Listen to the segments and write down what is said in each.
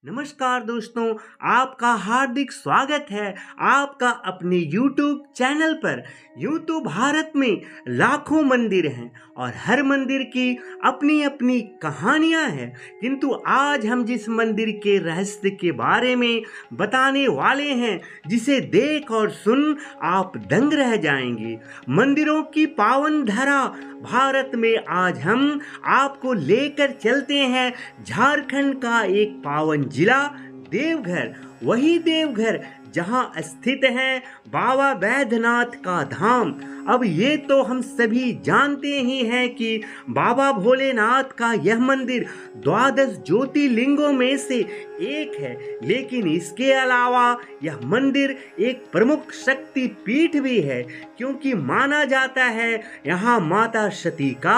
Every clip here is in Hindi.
नमस्कार दोस्तों, आपका हार्दिक स्वागत है आपका अपने YouTube चैनल पर। यूं तो भारत में लाखों मंदिर हैं और हर मंदिर की अपनी अपनी कहानियां हैं, किंतु आज हम जिस मंदिर के रहस्य के बारे में बताने वाले हैं, जिसे देख और सुन आप दंग रह जाएंगे। मंदिरों की पावन धरा भारत में आज हम आपको लेकर चलते हैं झारखंड का एक पावन जिला देवघर। वही देवघर जहां स्थित है बाबा बैद्यनाथ का धाम। अब ये तो हम सभी जानते ही हैं कि बाबा भोलेनाथ का यह मंदिर 12 ज्योतिर्लिंगों में से एक है, लेकिन इसके अलावा यह मंदिर एक प्रमुख शक्ति पीठ भी है, क्योंकि माना जाता है यहाँ माता सती का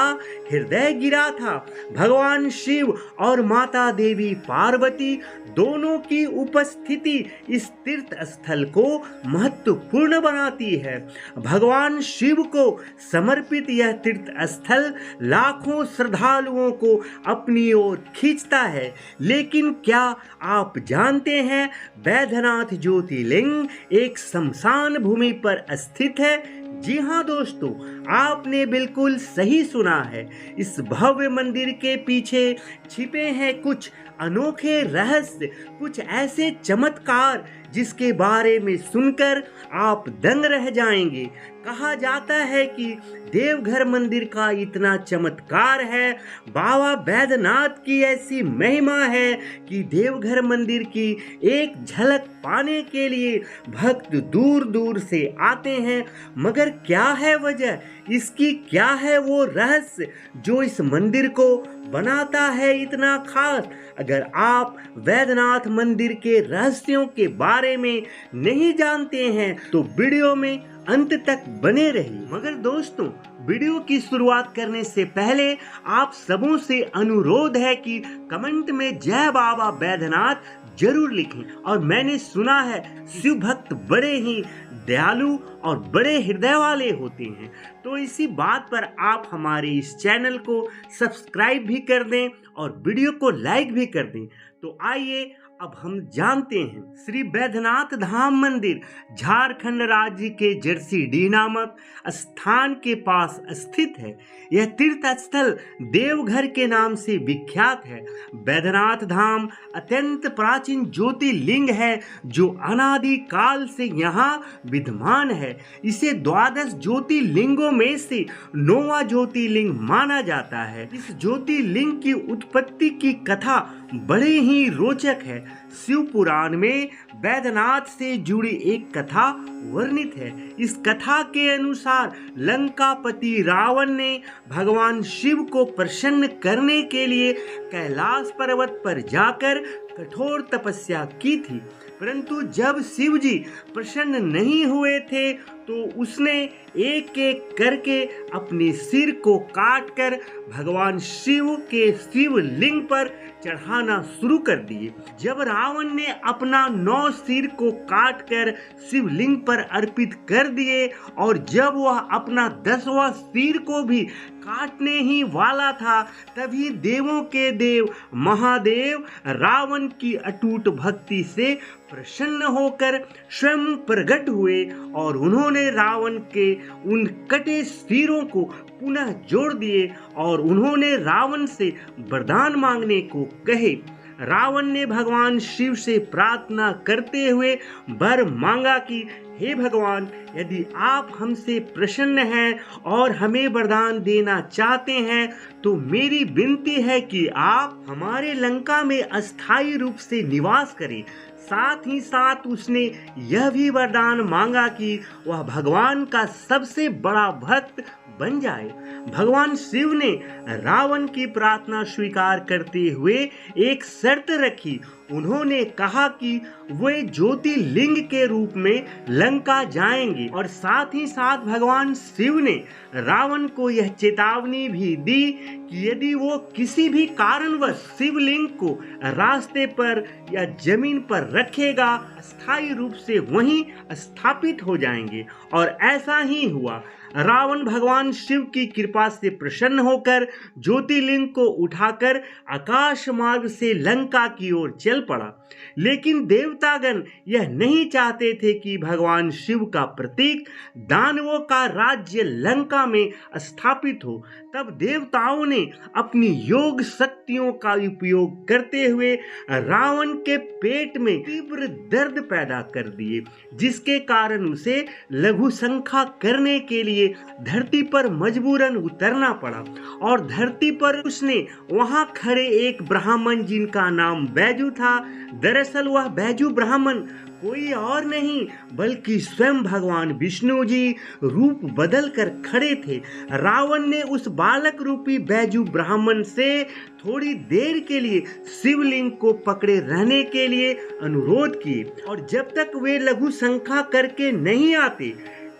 हृदय गिरा था। भगवान शिव और माता देवी पार्वती दोनों की उपस्थिति इस तीर्थ स्थल को महत्वपूर्ण बनाती है। भगवान शिव को समर्पित यह तीर्थ स्थल लाखों श्रद्धालुओं को अपनी ओर खींचता है। लेकिन क्या आप जानते हैं बैद्यनाथ ज्योतिर्लिंग एक श्मशान भूमि पर स्थित है? जी हाँ दोस्तों, आपने बिल्कुल सही सुना है। इस भव्य मंदिर के पीछे छिपे हैं कुछ अनोखे रहस्य, कुछ ऐसे चमत्कार जिसके बारे में सुनकर आप दंग रह जाएंगे। कहा जाता है कि देवघर मंदिर का इतना चमत्कार है, बाबा बैद्यनाथ की ऐसी महिमा है कि देवघर मंदिर की एक झलक पाने के लिए भक्त दूर दूर से आते हैं। मगर क्या है वजह, इसकी क्या है वो रहस्य जो इस मंदिर को बनाता है इतना खास? अगर आप बैद्यनाथ मंदिर के रहस्यों के बारे में नहीं जानते हैं तो वीडियो में अंत तक बने रहिए। मगर दोस्तों, वीडियो की शुरुआत करने से पहले आप सबों से अनुरोध है कि कमेंट में जय बाबा बैद्यनाथ जरूर लिखें। और मैंने सुना है शिव भक्त बड़े ही दयालु और बड़े हृदय वाले होते हैं, तो इसी बात पर आप हमारे इस चैनल को सब्सक्राइब भी कर दें और वीडियो को लाइक भी कर दें। तो आइए अब हम जानते हैं श्री बैद्यनाथ धाम मंदिर झारखंड राज्य के जर्सीडीह नामक स्थान के पास स्थित है। यह तीर्थ स्थल देवघर के नाम से विख्यात है। बैद्यनाथ धाम अत्यंत प्राचीन ज्योतिर्लिंग है जो अनादि काल से यहाँ विद्यमान है। इसे 12 ज्योतिर्लिंगों में से 9वां ज्योतिर्लिंग माना जाता है। इस ज्योतिर्लिंग की उत्पत्ति की कथा बड़े ही रोचक है। शिव पुराण में बैद्यनाथ से जुड़ी एक कथा वर्णित है। इस कथा के अनुसार लंकापति रावण ने भगवान शिव को प्रसन्न करने के लिए कैलाश पर्वत पर जाकर कठोर तपस्या की थी, परंतु जब शिव जी प्रसन्न नहीं हुए थे तो उसने एक एक करके अपने सिर को काटकर भगवान शिव के शिवलिंग पर चढ़ाना शुरू कर दिए। जब रावण ने अपना 9 सिर को काटकर शिवलिंग पर अर्पित कर दिए और जब वह अपना 10वां सिर को भी काटने ही वाला था, तभी देवों के देव महादेव रावण की अटूट भक्ति से प्रसन्न होकर स्वयं प्रकट हुए और उन्होंने रावण के उन कटे सिरों को पुनः जोड़ दिए और उन्होंने रावण से वरदान मांगने को कहे। रावण ने भगवान शिव से प्रार्थना करते हुए वर मांगा कि हे भगवान, यदि आप हमसे प्रसन्न हैं और हमें वरदान देना चाहते हैं तो मेरी विनती है कि आप हमारे लंका में अस्थायी रूप से निवास करें। साथ ही साथ उसने यह भी वरदान मांगा कि वह भगवान का सबसे बड़ा भक्त बन जाए। भगवान शिव ने रावण की प्रार्थना स्वीकार करते हुए एक शर्त रखी। उन्होंने कहा कि वे ज्योतिर्लिंग के रूप में लंका जाएंगे और साथ ही साथ भगवान शिव ने रावण को यह चेतावनी भी दी कि यदि वो किसी भी कारणवश शिवलिंग को रास्ते पर या जमीन पर रखेगा, अस्थायी रूप से वहीं स्थापित हो जाएंगे। और ऐसा ही हुआ। रावण भगवान शिव की कृपा से प्रसन्न होकर ज्योतिर्लिंग को उठाकर आकाश मार्ग से लंका की ओर चल पड़ा। लेकिन देवतागण यह नहीं चाहते थे कि भगवान शिव का प्रतीक दानवों का राज्य लंका में स्थापित हो। तब देवताओं ने अपनी योग शक्तियों का उपयोग करते हुए रावण के पेट में तीव्र दर्द पैदा कर दिए, जिसके कारण उसे लघु संख्या करने के लिए धरती पर मजबूरन उतरना पड़ा। और धरती पर उसने वहां खड़े एक ब्राह्मण जिनका नाम बैजू था, दरअसल वह बैजू ब्राह्मण कोई और नहीं बल्कि स्वयं भगवान विष्णु जी रूप बदल कर खड़े थे। रावण ने उस बालक रूपी बैजू ब्राह्मण से थोड़ी देर के लिए शिवलिंग को पकड़े रहने के लिए अनुरोध किए, और जब तक वे लघु संख्या करके नहीं आते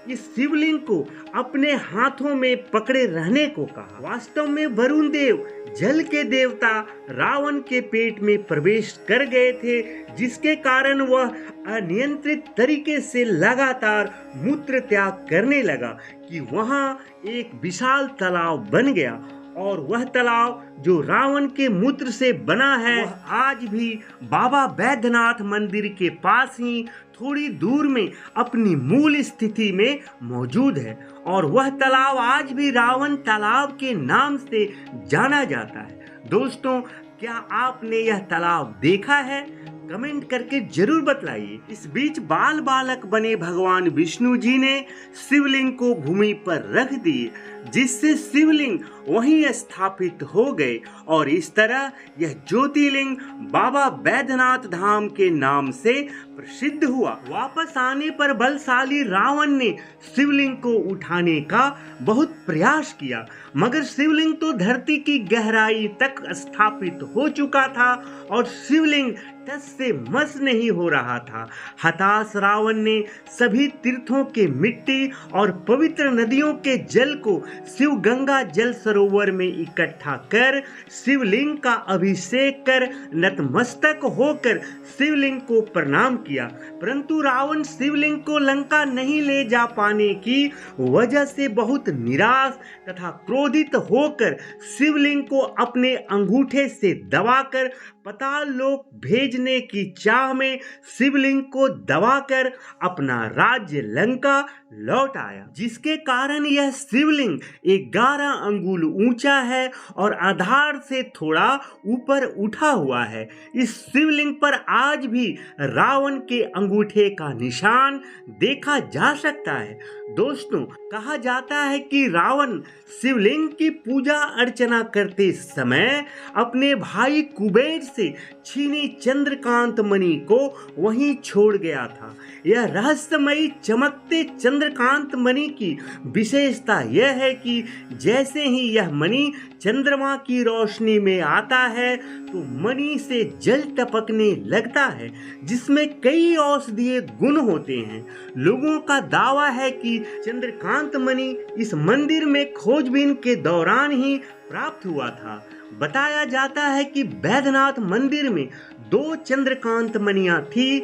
इस शिवलिंग को अपने हाथों में पकड़े रहने को कहा। वास्तव में वरुण देव जल के देवता रावण के पेट में प्रवेश कर गए थे, जिसके कारण वह अनियंत्रित तरीके से लगातार मूत्र त्याग करने लगा कि वहां एक विशाल तालाब बन गया। और वह तालाब जो रावण के मूत्र से बना है वह आज भी बाबा बैद्यनाथ मंदिर के पास ही थोड़ी दूर में अपनी मूल स्थिति में मौजूद है। और वह तालाब आज भी रावण तालाब के नाम से जाना जाता है। दोस्तों, क्या आपने यह तालाब देखा है? कमेंट करके जरूर बतलाइए। इस बीच बाल बालक बने भगवान विष्णु जी ने शिवलिंग को भूमि पर रख दिए, जिससे शिवलिंग वहीं स्थापित हो गए और इस तरह यह ज्योतिर्लिंग बाबा बैद्यनाथ धाम के नाम से प्रसिद्ध हुआ। वापस आने पर बलशाली रावण ने शिवलिंग को उठाने का बहुत प्रयास किया, मगर शिवलिंग तो धरती की गहराई तक स्थापित हो चुका था और शिवलिंग टस से मस नहीं हो रहा था। हताश रावण ने सभी तीर्थों के मिट्टी और पवित्र नदियों के जल को शिव गंगा जल सरोवर में इकट्ठा कर शिवलिंग का अभिषेक कर नतमस्तक होकर शिवलिंग को प्रणाम किया। परंतु रावण शिवलिंग को लंका नहीं ले जा पाने की वजह से बहुत निराश तथा क्रोधित होकर शिवलिंग को अपने अंगूठे से दबाकर पाताल लोक भेजने की चाह में शिवलिंग को दबाकर अपना राज्य लंका लौट आया, जिसके कारण यह शिवलिंग 11 अंगुल ऊंचा है और आधार से थोड़ा ऊपर उठा हुआ है। इस शिवलिंग पर आज भी रावण के अंगूठे का निशान देखा जा सकता है। दोस्तों, कहा जाता है कि रावण शिवलिंग की पूजा अर्चना करते समय अपने भाई कुबेर से छीनी चंद्रकांत मणि को वहीं छोड़ गया था। यह रहस्यमयी चमकते चंद्रकांत मणि की विशेषता यह है कि जैसे ही यह मणि चंद्रमा की रोशनी में आता है तो मणि से जल टपकने लगता है, जिसमें कई औषधीय गुण होते हैं। लोगों का दावा है कि चंद्रकांत मणि इस मंदिर में खोजबीन के दौरान ही प्राप्त हुआ था। बताया जाता है कि बैद्यनाथ मंदिर में 2 चंद्रकांत मणियां थी।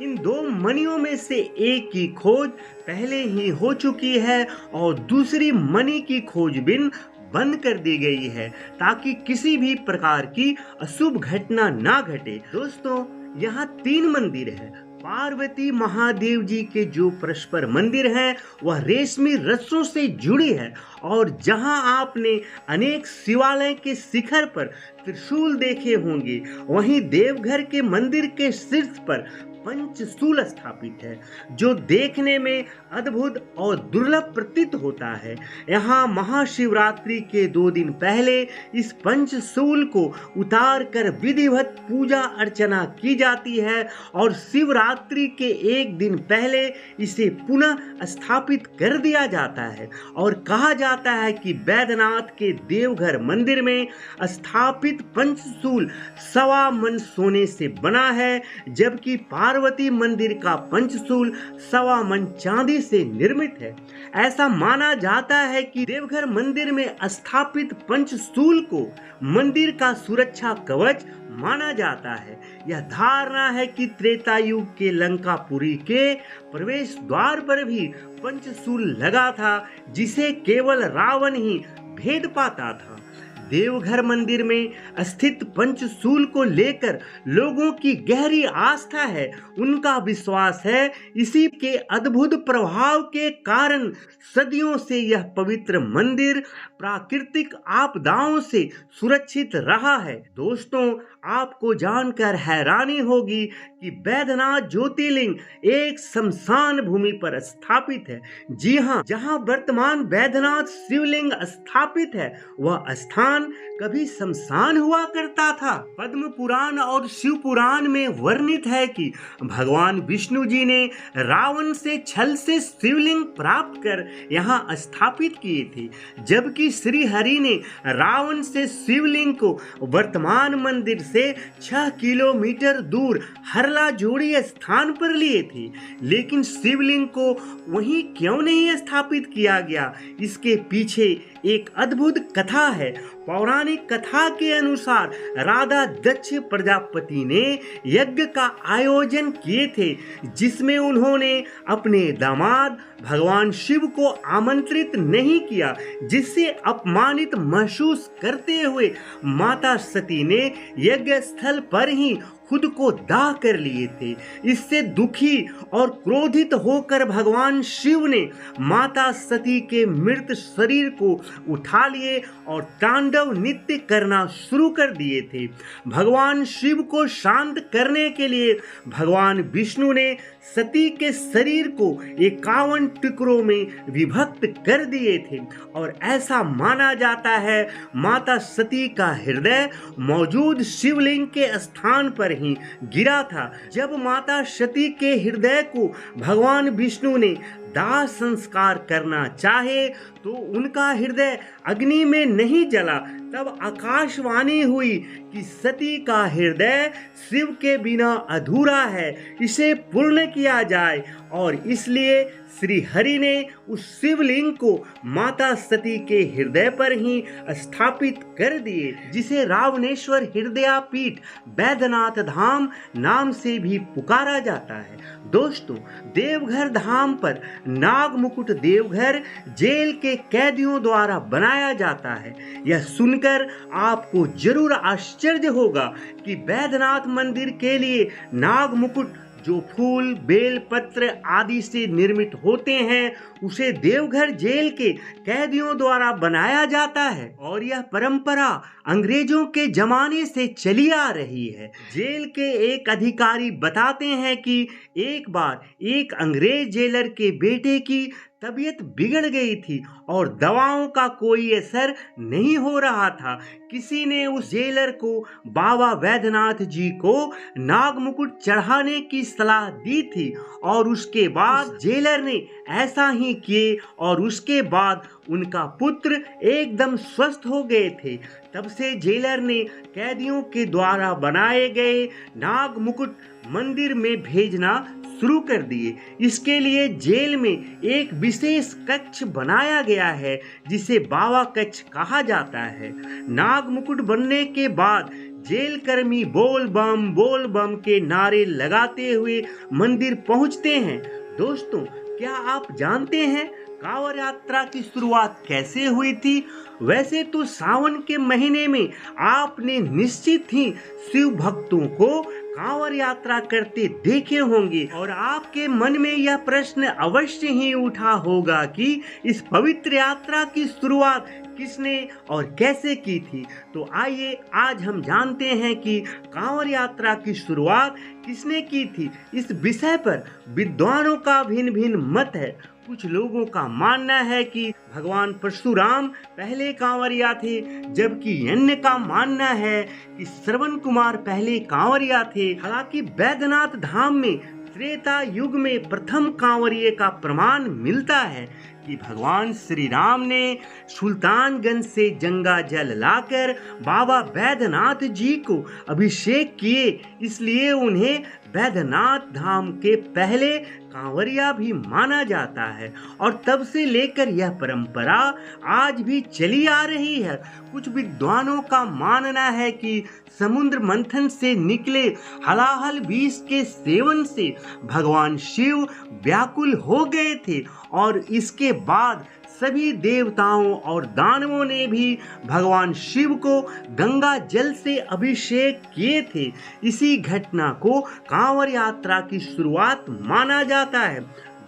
इन 2 मणियों में से एक की खोज पहले ही हो चुकी है और दूसरी मणि की खोजबीन बंद कर दी गई है ताकि किसी भी प्रकार की अशुभ घटना ना घटे। दोस्तों, यहाँ 3 मंदिर है। पार्वती महादेव जी के जो परस्पर मंदिर है वह रेशमी रस्सों से जुड़ी है, और जहां आपने अनेक शिवालय के शिखर पर त्रिशूल देखे होंगे, वहीं देवघर के मंदिर के शीर्ष पर पंचशूल स्थापित है, जो देखने में अद्भुत और दुर्लभ प्रतीत होता है। यहाँ महाशिवरात्रि के 2 दिन पहले इस पंचशूल को उतार कर विधिवत पूजा अर्चना की जाती है और शिवरात्रि के 1 दिन पहले इसे पुनः स्थापित कर दिया जाता है। और कहा जाता है कि बैद्यनाथ के देवघर मंदिर में स्थापित पंचशूल 1.25 मन सोने से बना है, जबकि पार्वती मंदिर का पंचशूल 1.25 मन चांदी से निर्मित है। ऐसा माना जाता है कि देवघर मंदिर में स्थापित पंचशूल को मंदिर का सुरक्षा कवच माना जाता है। यह धारणा है कि त्रेता युग के लंकापुरी के प्रवेश द्वार पर भी पंचशूल लगा था, जिसे केवल रावण ही भेद पाता था। देवघर मंदिर में स्थित पंचशूल को लेकर लोगों की गहरी आस्था है। उनका विश्वास है इसी के अद्भुत प्रभाव के कारण सदियों से यह पवित्र मंदिर प्राकृतिक आपदाओं से सुरक्षित रहा है। दोस्तों, आपको जानकर हैरानी होगी कि बैद्यनाथ ज्योतिर्लिंग एक शमशान भूमि पर स्थापित है। जी हाँ, जहाँ वर्तमान बैद्यनाथ शिवलिंग स्थापित है, वह स्थान कभी शमशान हुआ करता था। पद्म पुराण और शिव पुराण में वर्णित है कि भगवान विष्णु जी ने रावण से छल से शिवलिंग प्राप्त कर यहाँ स्थापित किए थे, जबकि श्री हरि ने रावण से शिवलिंग को वर्तमान मंदिर से 6 किलोमीटर दूर हरला जोड़ी स्थान पर लिए थे। लेकिन शिवलिंग को वहीं क्यों नहीं स्थापित किया गया, इसके पीछे एक अद्भुत कथा है। पौराणिक कथा के अनुसार राजा दक्ष प्रजापति ने यज्ञ का आयोजन किए थे, जिसमें उन्होंने अपने दामाद भगवान शिव को आमंत्रित नहीं किया, जिससे अपमानित महसूस करते हुए माता सती ने यज्ञ स्थल पर ही खुद को दाह कर लिए थे। इससे दुखी और क्रोधित होकर भगवान शिव ने माता सती के मृत शरीर को उठा लिए और तांडव नृत्य करना शुरू कर दिए थे। भगवान शिव को शांत करने के लिए भगवान विष्णु ने सती के शरीर को 51 टुकड़ों में विभक्त कर दिए थे और ऐसा माना जाता है माता सती का हृदय मौजूद शिवलिंग के स्थान पर ही गिरा था। जब माता सती के हृदय को भगवान विष्णु ने दाह संस्कार करना चाहे तो उनका हृदय अग्नि में नहीं जला। तब आकाशवाणी हुई कि सती का हृदय शिव के बिना अधूरा है, इसे पूर्ण किया जाए, और इसलिए श्री हरि ने उस शिवलिंग को माता सती के हृदय पर ही स्थापित कर दिए, जिसे रावणेश्वर हृदयापीठ बैद्यनाथ धाम नाम से भी पुकारा जाता है। दोस्तों, देवघर धाम पर नाग मुकुट देवघर जेल के कैदियों द्वारा बनाया जाता है। यह सुनकर आपको जरूर आश्चर्य होगा कि बैद्यनाथ मंदिर के लिए नाग मुकुट जो फूल बेल पत्र आदि से निर्मित होते हैं, उसे देवघर जेल के कैदियों द्वारा बनाया जाता है और यह परंपरा अंग्रेजों के जमाने से चली आ रही है। जेल के एक अधिकारी बताते हैं कि एक बार एक अंग्रेज जेलर के बेटे की तबीयत बिगड़ गई थी और दवाओं का कोई असर नहीं हो रहा था। किसी ने उस जेलर को बाबा बैद्यनाथ जी को नाग मुकुट चढ़ाने की सलाह दी थी और उसके बाद जेलर ने ऐसा ही किए और उसके बाद उनका पुत्र एकदम स्वस्थ हो गए थे। तब से जेलर ने कैदियों के द्वारा बनाए गए नाग मुकुट मंदिर में भेजना शुरू कर दिए। इसके लिए जेल में एक विशेष कक्ष बनाया गया है, जिसे बाबा कक्ष कहा जाता है। नाग मुकुट बनने के बाद जेल कर्मी बोल बम के नारे लगाते हुए मंदिर पहुंचते हैं। दोस्तों, क्या आप जानते हैं कांवड़ यात्रा की शुरुआत कैसे हुई थी? वैसे तो सावन के महीने में आपने निश्चित ही शिव भक्तों को कांवड़ यात्रा करते देखे होंगे और आपके मन में यह प्रश्न अवश्य ही उठा होगा कि इस पवित्र यात्रा की शुरुआत किसने और कैसे की थी। तो आइए आज हम जानते हैं कि कांवड़ यात्रा की शुरुआत किसने की थी। इस विषय पर विद्वानों का भिन्न भिन्न मत है। कुछ लोगों का मानना है कि भगवान परशुराम पहले कांवरिया थे, जबकि अन्य का मानना है कि श्रवण कुमार पहले कांवरिया थे। हालांकि बैद्यनाथ धाम में त्रेता युग में प्रथम कांवरिये का प्रमाण मिलता है, कि भगवान श्री राम ने सुल्तानगंज से गंगा जल लाकर बाबा बैद्यनाथ जी को अभिषेक किए, इसलिए उन्हें बैद्यनाथ धाम के पहले कांवरिया भी माना जाता है और तब से लेकर यह परंपरा आज भी चली आ रही है। कुछ विद्वानों का मानना है कि समुद्र मंथन से निकले हलाहल विष के सेवन से भगवान शिव व्याकुल हो गए थे और इसके बाद सभी देवताओं और दानवों ने भी भगवान शिव को गंगा जल से अभिषेक किए थे। इसी घटना को कांवड़ यात्रा की शुरुआत माना जाता है।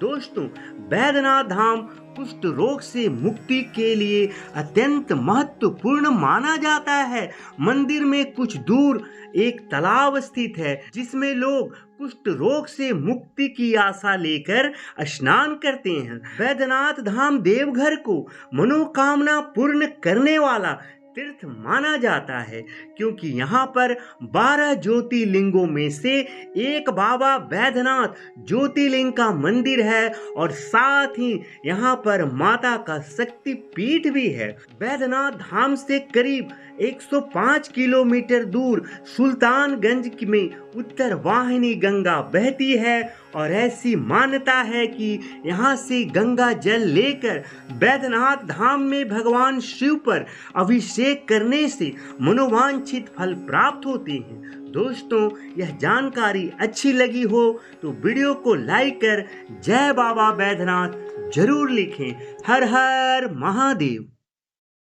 दोस्तों, बैद्यनाथ धाम कुष्ठ रोग से मुक्ति के लिए अत्यंत महत्वपूर्ण माना जाता है। मंदिर में कुछ दूर एक तालाब स्थित है जिसमें लोग कुष्ठ रोग से मुक्ति की आशा लेकर स्नान करते हैं। बैद्यनाथ धाम देवघर को मनोकामना पूर्ण करने वाला तीर्थ माना जाता है, क्योंकि यहाँ पर 12 ज्योतिर्लिंगों में से एक बाबा बैद्यनाथ ज्योतिर्लिंग का मंदिर है और साथ ही यहाँ पर माता का शक्ति पीठ भी है। बैद्यनाथ धाम से करीब 105 किलोमीटर दूर सुल्तानगंज में उत्तर वाहिनी गंगा बहती है और ऐसी मान्यता है कि यहाँ से गंगा जल लेकर बैद्यनाथ धाम में भगवान शिव पर अभिषेक करने से मनोवांछित फल प्राप्त होते हैं। दोस्तों, यह जानकारी अच्छी लगी हो तो वीडियो को लाइक कर जय बाबा बैद्यनाथ जरूर लिखें। हर हर महादेव।